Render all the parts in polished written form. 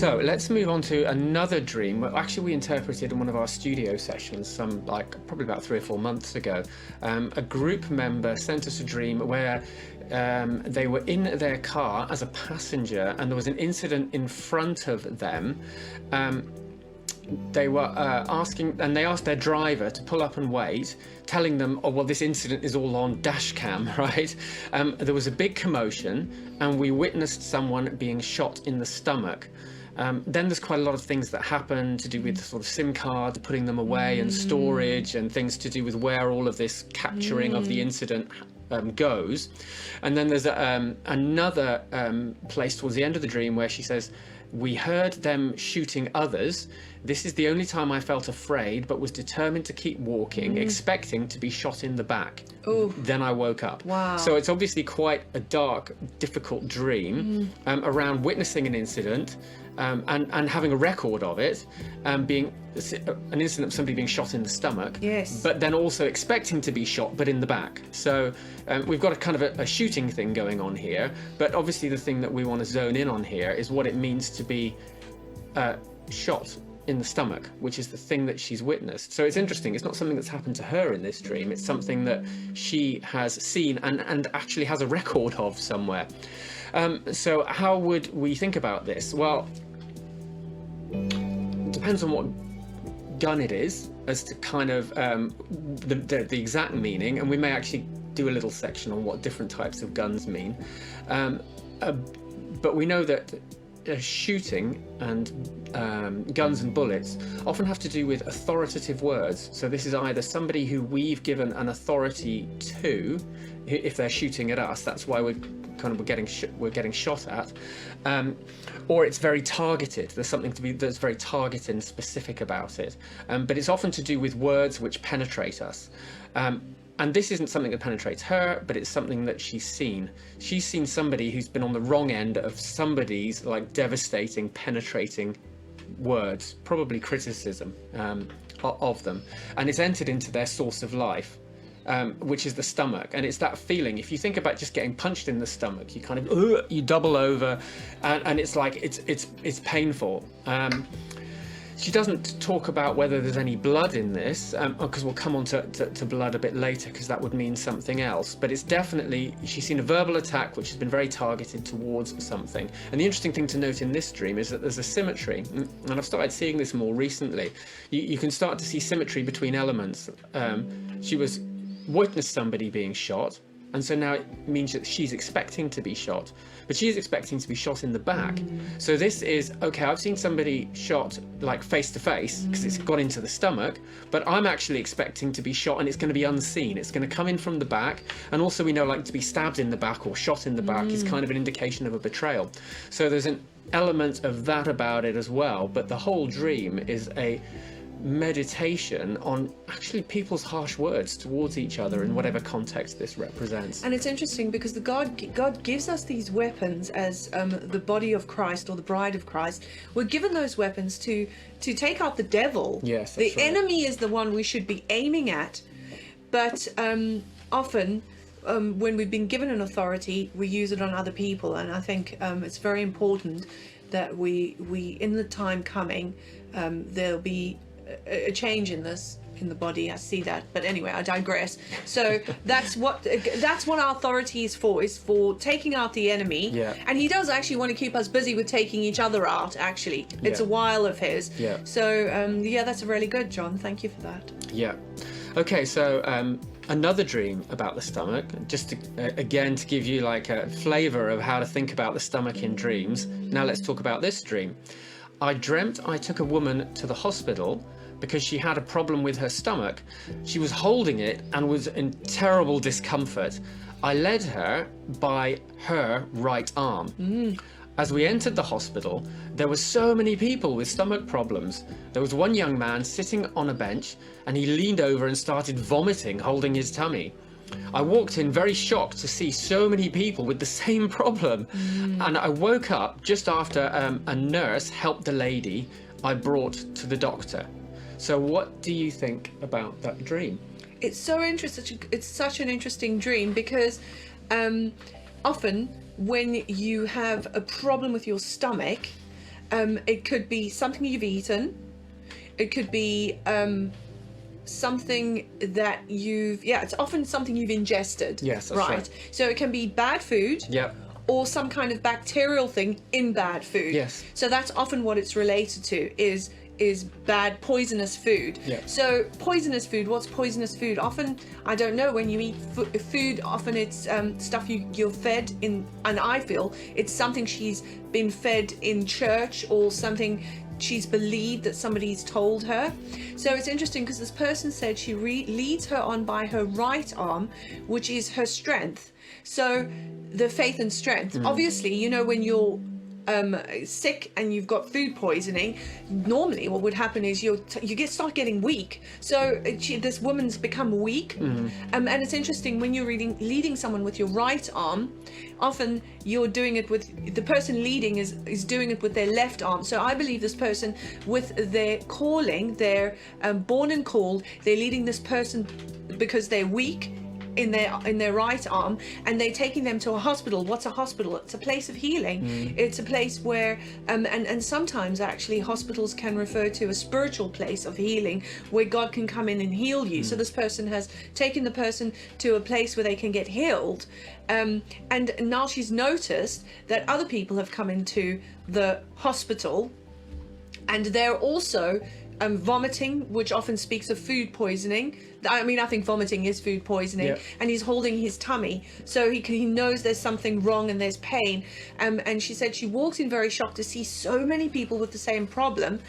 So let's move on to another dream. Well, actually, we interpreted in one of our studio sessions, probably about 3 or 4 months ago. A group member sent us a dream where they were in their car as a passenger, and there was an incident in front of them. They were they asked their driver to pull up and wait, telling them, oh, well, this incident is all on dash cam, right? There was a big commotion, and we witnessed someone being shot in the stomach. Then there's quite a lot of things that happen to do with the sort of SIM card, putting them away, and storage, and things to do with where all of this capturing of the incident goes. And then there's another place towards the end of the dream where she says, we heard them shooting others. This is the only time I felt afraid, but was determined to keep walking, expecting to be shot in the back. Ooh. Then I woke up. Wow. So it's obviously quite a dark, difficult dream around witnessing an incident and having a record of it, being an incident of somebody being shot in the stomach. Yes. But then also expecting to be shot, but in the back. So we've got a kind of a shooting thing going on here. But obviously the thing that we want to zone in on here is what it means to be shot in the stomach, which is the thing that she's witnessed. So it's interesting. It's not something that's happened to her in this dream. It's something that she has seen and actually has a record of somewhere. So how would we think about this? Well, it depends on what gun it is as to kind of the exact meaning, and we may actually do a little section on what different types of guns mean. But we know that shooting and guns and bullets often have to do with authoritative words. So this is either somebody who we've given an authority to, if they're shooting at us. That's why we're getting shot at, or it's very targeted. There's something that's very targeted and specific about it. But it's often to do with words which penetrate us. And this isn't something that penetrates her, but it's something that she's seen. She's seen somebody who's been on the wrong end of somebody's devastating, penetrating words, probably criticism of them. And it's entered into their source of life, which is the stomach. And it's that feeling. If you think about just getting punched in the stomach, you kind of, you double over, and it's like, it's painful. She doesn't talk about whether there's any blood in this, because we'll come on to blood a bit later, because that would mean something else. But it's definitely, she's seen a verbal attack which has been very targeted towards something. And the interesting thing to note in this dream is that there's a symmetry, and I've started seeing this more recently. You can start to see symmetry between elements. She witnessed somebody being shot, and so now it means that she's expecting to be shot, but she's expecting to be shot in the back. So this is, okay, I've seen somebody shot face to face because it's got into the stomach, but I'm actually expecting to be shot, and it's going to be unseen. It's going to come in from the back. And also we know to be stabbed in the back or shot in the back is kind of an indication of a betrayal. So there's an element of that about it as well. But the whole dream is a meditation on actually people's harsh words towards each other in whatever context this represents. And it's interesting because God gives us these weapons as the body of Christ or the bride of Christ. We're given those weapons to take out the devil. Yes, the enemy is the one we should be aiming at, but often when we've been given an authority, we use it on other people. And I think it's very important that we in the time coming, there'll be a change in the body. I see that, but anyway, I digress. So that's what our authority is for taking out the enemy. Yeah. And he does actually want to keep us busy with taking each other out. Actually, it's a while of his. Yeah. So that's really good, John. Thank you for that. Yeah. Okay, so another dream about the stomach, just to give you a flavor of how to think about the stomach in dreams. Now let's talk about this dream. I dreamt I took a woman to the hospital because she had a problem with her stomach. She was holding it and was in terrible discomfort. I led her by her right arm. As we entered the hospital, there were so many people with stomach problems. There was one young man sitting on a bench, and he leaned over and started vomiting, holding his tummy. I walked in very shocked to see so many people with the same problem. And I woke up just after a nurse helped the lady I brought to the doctor. So what do you think about that dream? It's so interesting. It's such an interesting dream because often when you have a problem with your stomach, It could be something you've eaten. It could be something that it's often something you've ingested. Yes, that's right. So it can be bad food. Yep. Or some kind of bacterial thing in bad food. Yes. So that's often what it's related to is bad poisonous food. Yeah. So poisonous food, what's poisonous food? Often, I don't know, when you eat food, often it's stuff you're fed in, and I feel it's something she's been fed in church or something she's believed that somebody's told her. So it's interesting because this person said she leads her on by her right arm, which is her strength. So the faith and strength. Obviously, you know, when you're sick and you've got food poisoning, normally what would happen is you start getting weak. So this woman's become weak, and it's interesting when you're leading someone with your right arm. Often you're doing it with the person leading is doing it with their left arm. So I believe this person, with their calling, they're born and called. They're leading this person because they're weak in their right arm, and they're taking them to a hospital. What's a hospital? It's a place of healing. It's a place where and sometimes actually hospitals can refer to a spiritual place of healing where God can come in and heal you. So this person has taken the person to a place where they can get healed, and now she's noticed that other people have come into the hospital and they're also vomiting, which often speaks of food poisoning. I mean, I think vomiting is food poisoning. Yep. And he's holding his tummy, so he knows there's something wrong and there's pain. And she said she walks in very shocked to see so many people with the same problem,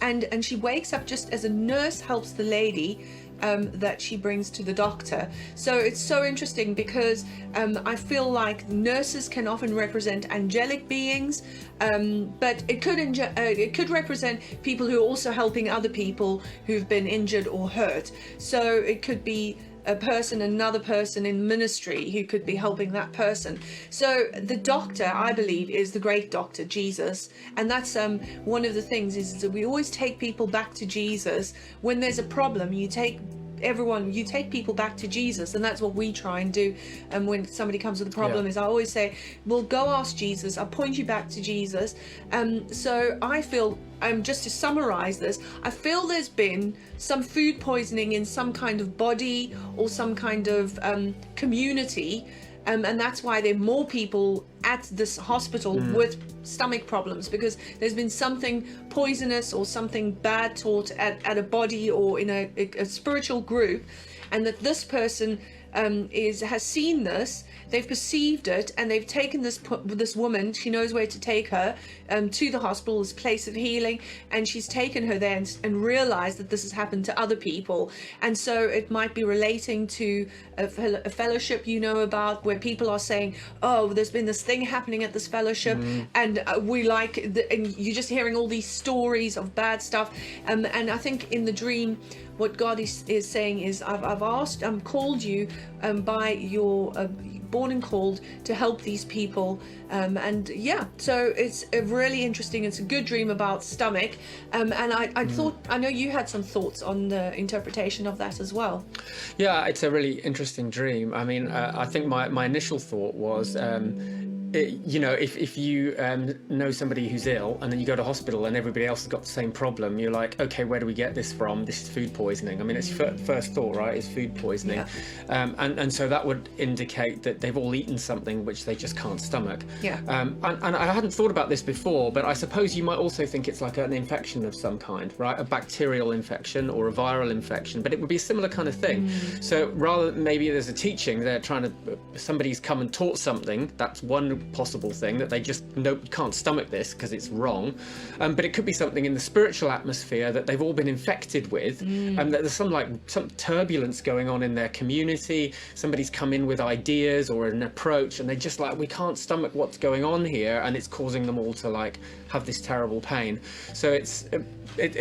and she wakes up just as a nurse helps the lady that she brings to the doctor. So it's so interesting because I feel like nurses can often represent angelic beings, but it could represent people who are also helping other people who've been injured or hurt. So it could be another person in ministry who could be helping that person. So the doctor, I believe, is the great doctor, Jesus. And that's one of the things is that we always take people back to Jesus. When there's a problem, you take people back to Jesus, and that's what we try and do. And when somebody comes with a problem, is I always say, well, go ask Jesus. I'll point you back to Jesus. So I feel, just to summarize this, I feel there's been some food poisoning in some kind of body or some kind of community, and that's why there are more people at this hospital with stomach problems, because there's been something poisonous or something bad taught at a body or in a spiritual group, and that this person has seen this, they've perceived it, and they've taken this woman, she knows where to take her, to the hospital, this place of healing, and she's taken her there and realized that this has happened to other people. And so it might be relating to a fellowship you know about, where people are saying, oh, there's been this thing happening at this fellowship, and and you're just hearing all these stories of bad stuff, and I think in the dream what God is saying is, I'm called you by your born and called to help these people, so it's a really interesting, it's a good dream about stomach, and I thought, I know you had some thoughts on the interpretation of that as well. Yeah, it's a really interesting dream. I mean, I think my initial thought was, if you know somebody who's ill and then you go to hospital and everybody else has got the same problem, you're like, okay, where do we get this from? This is food poisoning. I mean, it's your first thought, right? It's food poisoning. Yeah. And so that would indicate that they've all eaten something which they just can't stomach. Yeah. And I hadn't thought about this before, but I suppose you might also think it's like an infection of some kind, right? A bacterial infection or a viral infection, but it would be a similar kind of thing. So rather, maybe there's a teaching, they're somebody's come and taught something, that's one possible thing, that they just can't stomach this because it's wrong, but it could be something in the spiritual atmosphere that they've all been infected with, and that there's some turbulence going on in their community. Somebody's come in with ideas or an approach, and they just we can't stomach what's going on here, and it's causing them all to have this terrible pain. So it's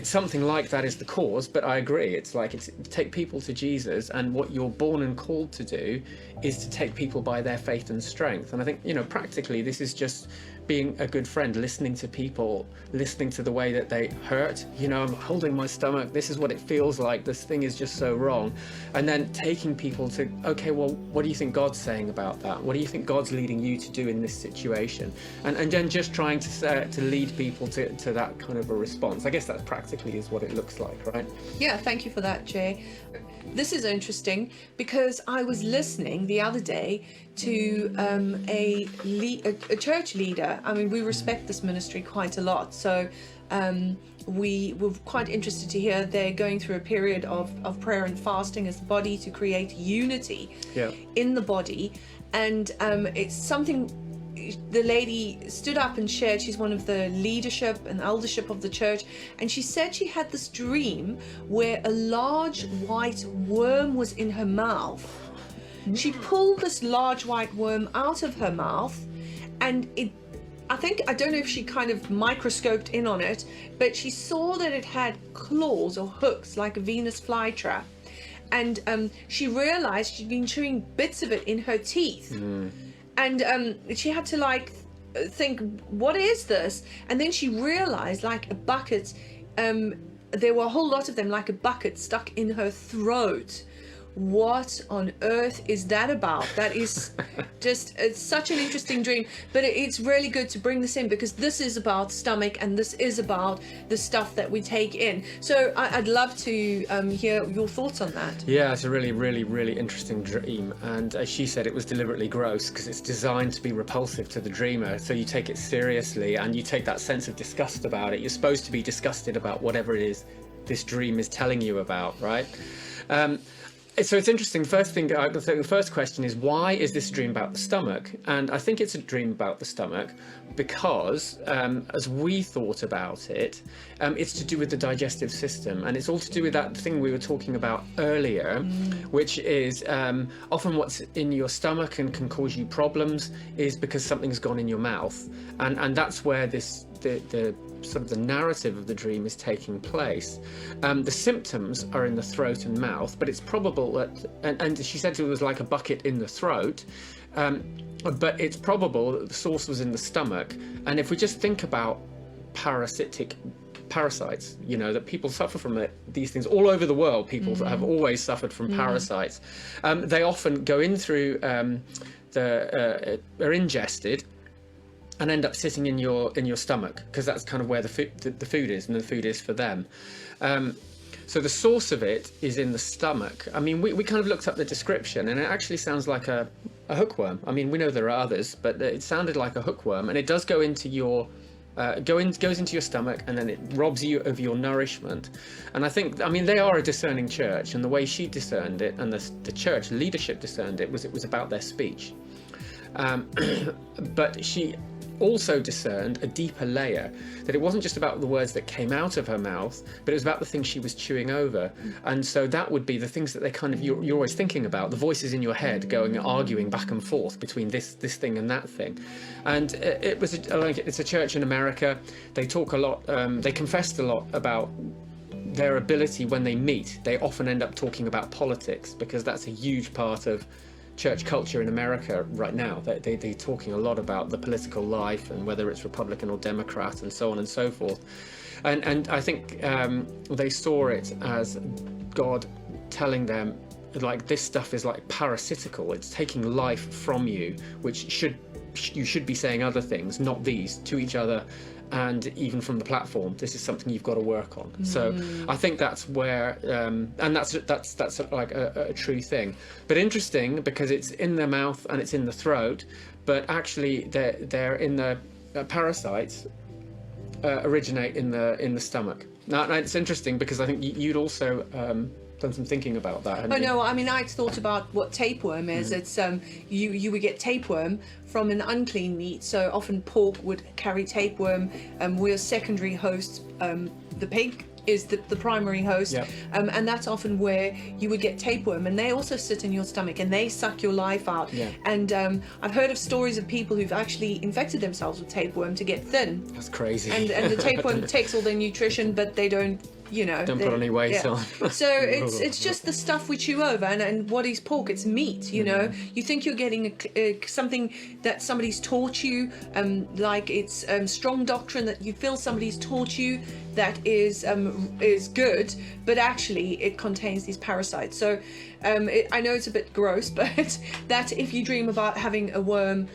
something like that is the cause. But I agree, it's take people to Jesus, and what you're born and called to do is to take people by their faith and strength. And I think, practically this is just being a good friend, listening to people, listening to the way that they hurt. You know, I'm holding my stomach, this is what it feels like, this thing is just so wrong. And then taking people to, okay, well, what do you think God's saying about that? What do you think God's leading you to do in this situation? And then just trying to lead people to that kind of a response. I guess that practically is what it looks like, right? Yeah, thank you for that, Jay. This is interesting because I was listening the other day to a church leader. I mean, we respect this ministry quite a lot, so we were quite interested to hear they're going through a period of prayer and fasting as the body to create unity in the body, and it's something the lady stood up and shared. She's one of the leadership and eldership of the church, and she said she had this dream where a large white worm was in her mouth. She pulled this large white worm out of her mouth, and I don't know if she kind of microscoped in on it, but she saw that it had claws or hooks like a Venus flytrap, and she realized she'd been chewing bits of it in her teeth. And she had to think, what is this? And then she realized, like a bucket, there were a whole lot of them, like a bucket stuck in her throat. What on earth is that about? That is just, it's such an interesting dream, but it's really good to bring this in because this is about stomach and this is about the stuff that we take in. So I'd love to hear your thoughts on that. Yeah, it's a really, really, really interesting dream. And as she said, it was deliberately gross because it's designed to be repulsive to the dreamer. So you take it seriously and you take that sense of disgust about it. You're supposed to be disgusted about whatever it is this dream is telling you about, right? So it's interesting. The first question is, why is this a dream about the stomach? And I think it's a dream about the stomach because, as we thought about it, it's to do with the digestive system, and it's all to do with that thing we were talking about earlier, which is often what's in your stomach and can cause you problems is because something's gone in your mouth, and that's where the sort of the narrative of the dream is taking place. The symptoms are in the throat and mouth, but it's probable that, and she said it was like a bucket in the throat, but it's probable that the source was in the stomach. And if we just think about parasites, you know, that people suffer from these things all over the world, people have always suffered from parasites. They often go in through, are ingested, and end up sitting in your stomach because that's kind of where the food is, and the food is for them. So the source of it is in the stomach. I mean, we kind of looked up the description, and it actually sounds like a hookworm. I mean, we know there are others, but it sounded like a hookworm, and it does go into your goes into your stomach, and then it robs you of your nourishment. And I mean, they are a discerning church, and the way she discerned it, and the church leadership discerned it was about their speech. But she also discerned a deeper layer, that it wasn't just about the words that came out of her mouth, but it was about the things she was chewing over. And so that would be the things that they kind of, you're always thinking about, the voices in your head going, arguing back and forth between this thing and that thing. And it's a church in America. They talk a lot, they confessed a lot about their ability when they meet. They often end up talking about politics because that's a huge part of church culture in America right now. They're talking a lot about the political life and whether it's Republican or Democrat and so on and so forth. And I think they saw it as God telling them, like, this stuff is like parasitical. It's taking life from you, which you should be saying other things, not these, to each other. And even from the platform, this is something you've got to work on. So I think that's where, and that's like a true thing. But interesting because it's in the mouth and it's in the throat, but actually they're in the parasites originate in the stomach. Now it's interesting because I think you'd also done some thinking about that. Oh no, I mean, I thought about what tapeworm is. It's you would get tapeworm from an unclean meat, so often pork would carry tapeworm. We're secondary hosts. The pig is the primary host, and that's often where you would get tapeworm, and they also sit in your stomach and they suck your life out. And I've heard of stories of people who've actually infected themselves with tapeworm to get thin. That's crazy. And the tapeworm takes all their nutrition, but they don't you know, Don't put any weight on. So it's just the stuff we chew over, and what is pork? It's meat. You know, you think you're getting something that somebody's taught you, like it's strong doctrine that you feel somebody's taught you that is good, but actually it contains these parasites. So I know it's a bit gross, but that if you dream about having a worm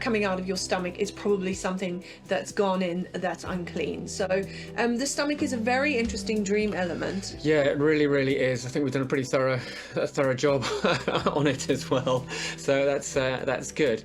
coming out of your stomach, it's probably something that's gone in that's unclean. So the stomach is a very interesting dream element. Yeah, it really, really is. I think we've done a pretty thorough job on it as well. So that's good.